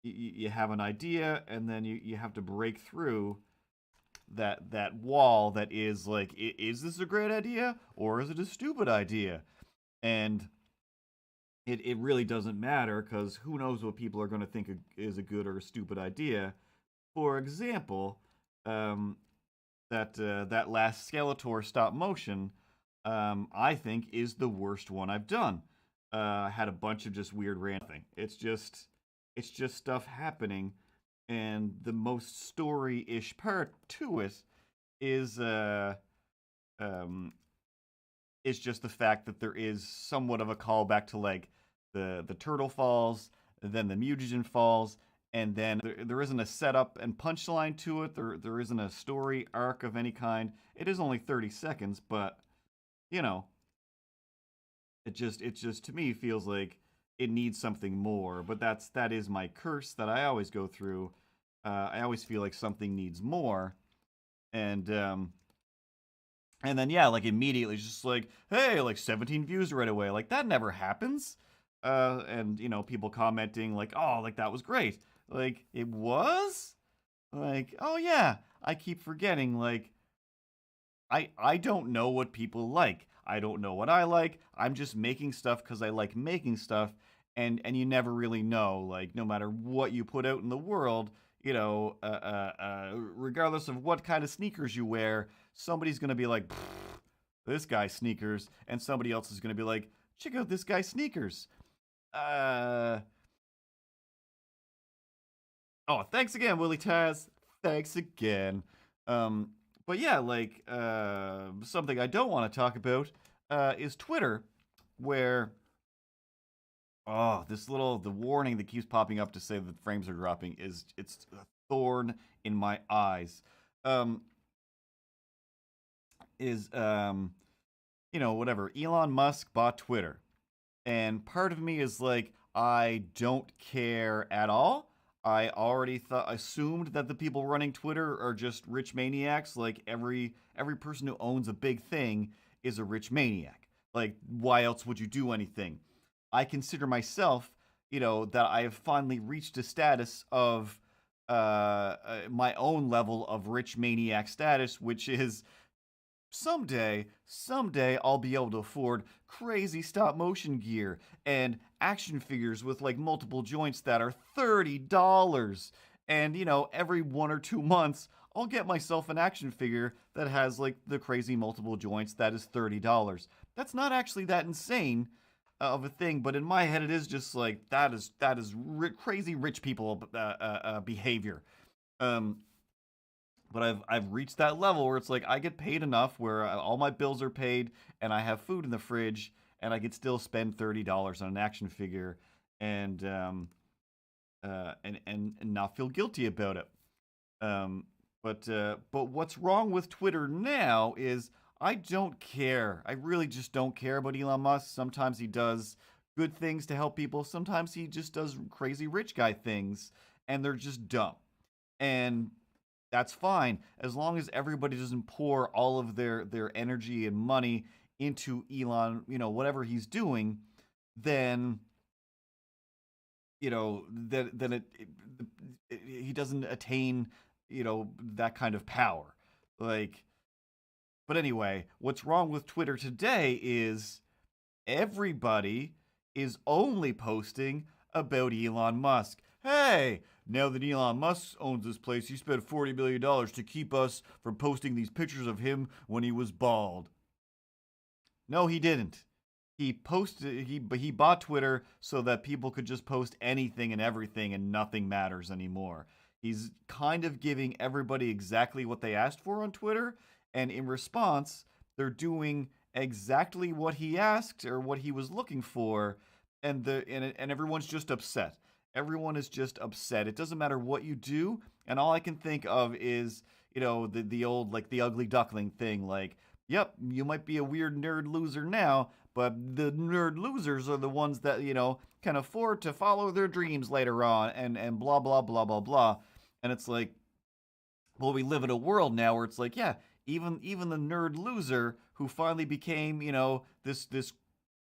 you have an idea, and then you have to break through that wall that is like, is this a great idea or is it a stupid idea? And it really doesn't matter, because who knows what people are going to think is a good or a stupid idea. For example, that last Skeletor stop motion, I think is the worst one I've done. I had a bunch of just weird random thing. It's just stuff happening, and the most story-ish part to it is is just the fact that there is somewhat of a callback to like the Turtle Falls, then the Mutagen Falls, and then there isn't a setup and punchline to it. There isn't a story arc of any kind. It is only 30 seconds, but you know, it just to me feels like it needs something more. But that is my curse that I always go through. I always feel like something needs more, and then yeah, like immediately just like, hey, like 17 views right away. Like that never happens. And people commenting like, oh, like that was great. Like it was? Like, oh yeah, I keep forgetting, like I don't know what people like. I don't know what I like. I'm just making stuff because I like making stuff, and you never really know. Like no matter what you put out in the world, regardless of what kind of sneakers you wear, somebody's gonna be like, this guy's sneakers, and somebody else is gonna be like, check out this guy's sneakers. Oh, thanks again, Willie Taz. Thanks again. But yeah, like something I don't want to talk about is Twitter, where the warning that keeps popping up to say that frames are dropping it's a thorn in my eyes. Whatever. Elon Musk bought Twitter, and part of me is like, I don't care at all. I already assumed that the people running Twitter are just rich maniacs. Like every person who owns a big thing is a rich maniac. Like why else would you do anything? I consider myself, that I have finally reached a status of my own level of rich maniac status, which is someday I'll be able to afford crazy stop motion gear and action figures with like multiple joints that are $30. And every 1 or 2 months I'll get myself an action figure that has like the crazy multiple joints that is $30. That's not actually that insane of a thing, but in my head it is just like that is crazy rich people behavior. But I've reached that level where it's like I get paid enough where all my bills are paid and I have food in the fridge, and I could still spend $30 on an action figure and not feel guilty about it. But what's wrong with Twitter now is I don't care. I really just don't care about Elon Musk. Sometimes he does good things to help people. Sometimes he just does crazy rich guy things, and they're just dumb. And that's fine as long as everybody doesn't pour all of their energy and money into Elon, whatever he's doing. Then he doesn't attain that kind of power. Like, but anyway, what's wrong with Twitter today is everybody is only posting about Elon Musk. Hey, now that Elon Musk owns this place, he spent $40 million to keep us from posting these pictures of him when he was bald. No, he didn't. He bought Twitter so that people could just post anything and everything and nothing matters anymore. He's kind of giving everybody exactly what they asked for on Twitter, and in response, they're doing exactly what he asked or what he was looking for, and everyone's just upset. Everyone is just upset. It doesn't matter what you do, and all I can think of is, the old like the ugly duckling thing. Like, yep, you might be a weird nerd loser now, but the nerd losers are the ones that can afford to follow their dreams later on, and blah blah blah blah blah. And it's like, well, we live in a world now where it's like, yeah, even the nerd loser who finally became, this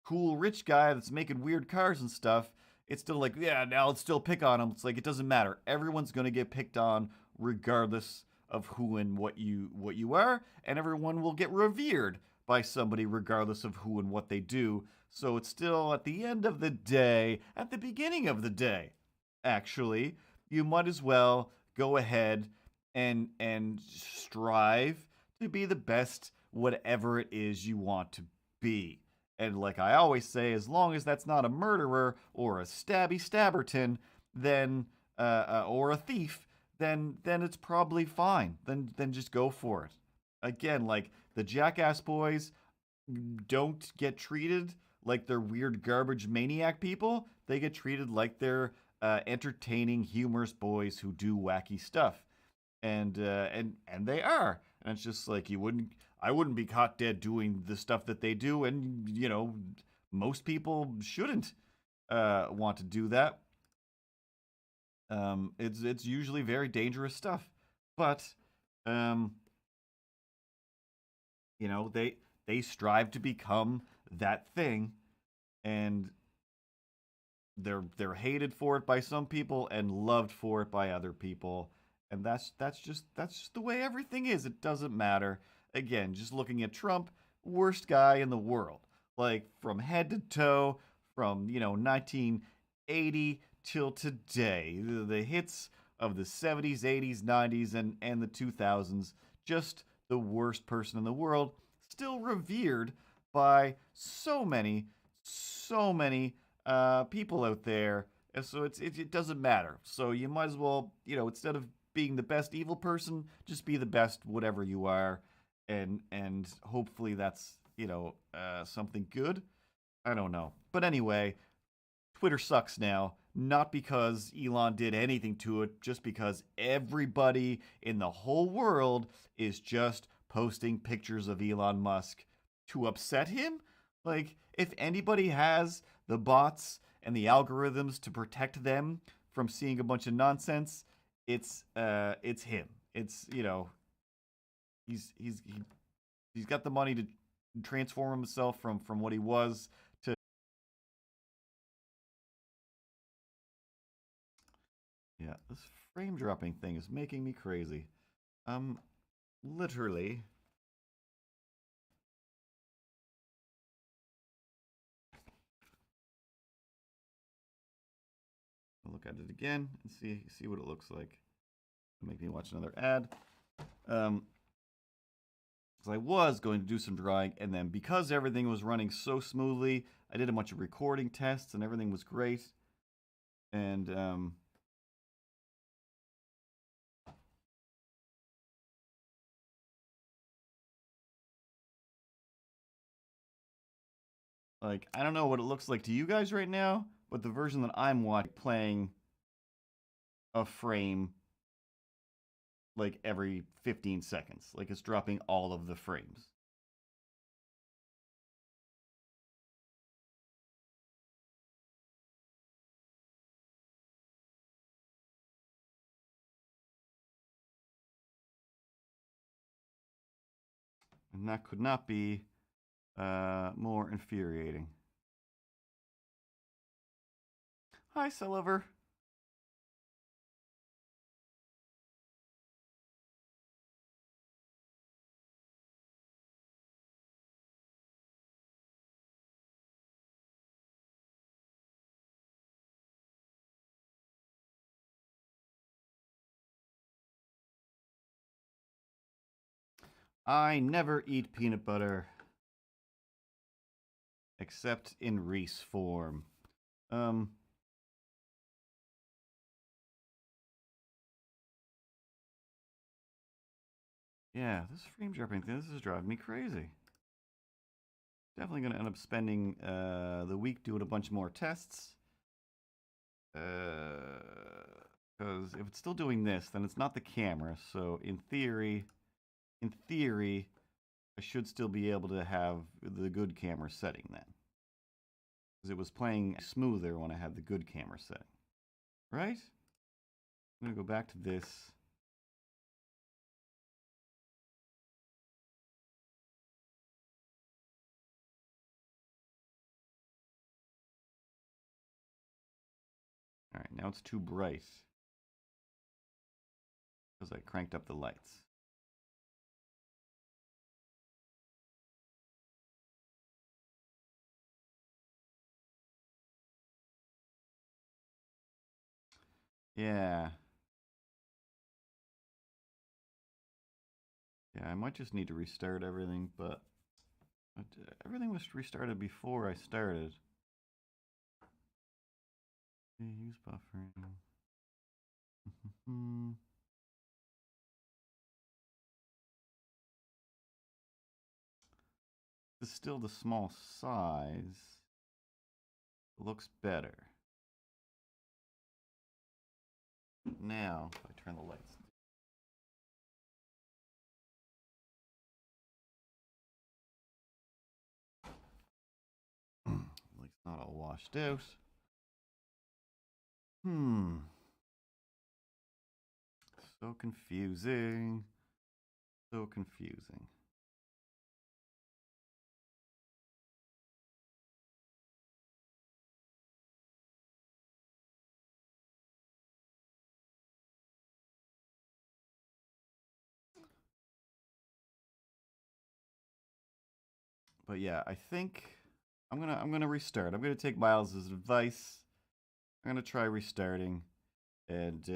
cool rich guy that's making weird cars and stuff, it's still like, yeah, now let's still pick on him. It's like, it doesn't matter. Everyone's gonna get picked on regardless of who and what you are, and everyone will get revered by somebody regardless of who and what they do. So it's still at the end of the day, at the beginning of the day, actually, you might as well go ahead and strive to be the best whatever it is you want to be. And like I always say, as long as that's not a murderer or a stabby stabberton, then or a thief, then it's probably fine. Then just go for it. Again, like the Jackass Boys don't get treated like they're weird garbage maniac people. They get treated like they're entertaining, humorous boys who do wacky stuff, and they are. And it's just like I wouldn't be caught dead doing the stuff that they do, and most people shouldn't want to do that. It's usually very dangerous stuff, but um, they strive to become that thing, and they're hated for it by some people and loved for it by other people. And that's just the way everything is. It doesn't matter. Again, just looking at Trump, worst guy in the world. Like from head to toe, from 1980 till today. The hits of the 70s, 80s, 90s, and the 2000s. Just the worst person in the world. Still revered by so many people out there. And so it doesn't matter. So you might as well, instead of being the best evil person, just be the best whatever you are, and hopefully that's something good. I don't know, but anyway, Twitter sucks now. Not because Elon did anything to it, just because everybody in the whole world is just posting pictures of Elon Musk to upset him. Like, if anybody has the bots and the algorithms to protect them from seeing a bunch of nonsense, it's him. It's he's got the money to transform himself from what he was to. Yeah, this frame dropping thing is making me crazy. Literally. I'll look at it again and see what it looks like. It'll make me watch another ad. Because I was going to do some drawing, and then because everything was running so smoothly, I did a bunch of recording tests, and everything was great. And like, I don't know what it looks like to you guys right now, but the version that I'm watching playing a frame like every 15 seconds. Like, it's dropping all of the frames. And that could not be more infuriating. Hi, Sulliver. I never eat peanut butter except in Reese form. Yeah, this frame dropping thing, this is driving me crazy. Definitely going to end up spending the week doing a bunch more tests. Because if it's still doing this, then it's not the camera. So in theory, I should still be able to have the good camera setting then. Because it was playing smoother when I had the good camera setting. Right? I'm going to go back to this. All right, now it's too bright. Because I cranked up the lights. Yeah. Yeah, I might just need to restart everything, but everything was restarted before I started. Use buffering. It's still the small size. It looks better. Now, if I turn the lights. Like it's not all washed out. So confusing. So confusing. But yeah, I think I'm gonna restart. I'm gonna take Miles' advice. I'm gonna try restarting, and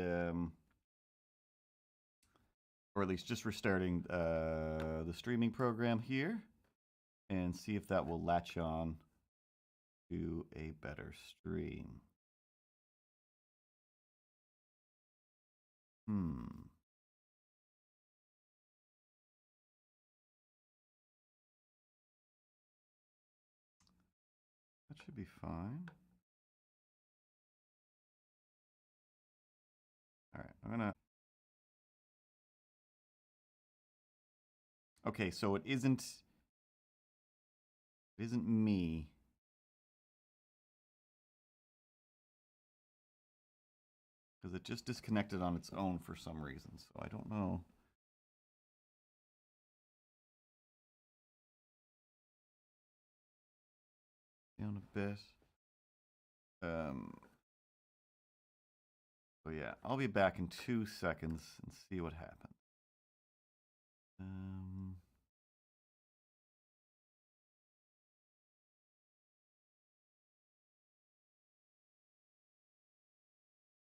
or at least just restarting the streaming program here, and see if that will latch on to a better stream. That should be fine. All right, I'm gonna. Okay, so it isn't me. Because it just disconnected on its own for some reason, so I don't know. Down a bit. So yeah, I'll be back in 2 seconds and see what happens.